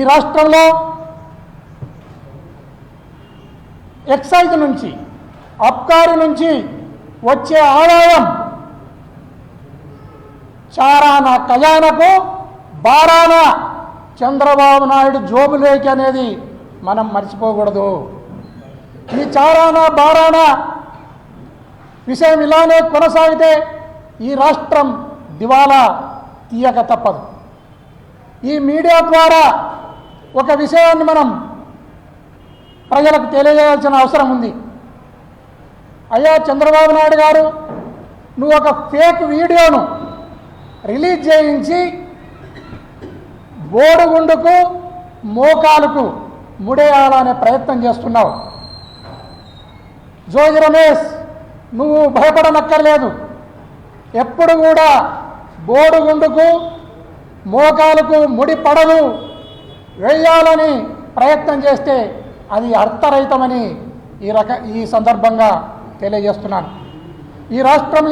ఈ రాష్ట్రంలో ఎక్సైజ్ నుంచి అబ్కారీ నుంచి వచ్చే ఆదాయం చారానా ఖజానాకు బారానా చంద్రబాబు నాయుడు జోబులేకి అనేది మనం మర్చిపోకూడదు. ఈ చారానా బారానా విషయం ఇలానే కొనసాగితే ఈ రాష్ట్రం దివాలా తీయక తప్పదు. ఈ మీడియా ద్వారా ఒక విషయాన్ని మనం ప్రజలకు తెలియజేయాల్సిన అవసరం ఉంది. అయ్యా చంద్రబాబు నాయుడు గారు, నువ్వు ఒక ఫేక్ వీడియోను రిలీజ్ చేయించి బోడుగుండుకు మోకాలకు ముడేయాలనే ప్రయత్నం చేస్తున్నావు. జోగి రమేష్, నువ్వు భయపడనక్కర్లేదు. ఎప్పుడు కూడా బోడుగుండుకు మోకాలకు ముడి పడలు వేయాలని ప్రయత్నం చేస్తే అది అర్థరహితమని ఈ సందర్భంగా తెలియజేస్తున్నాను. ఈ రాష్ట్రంలో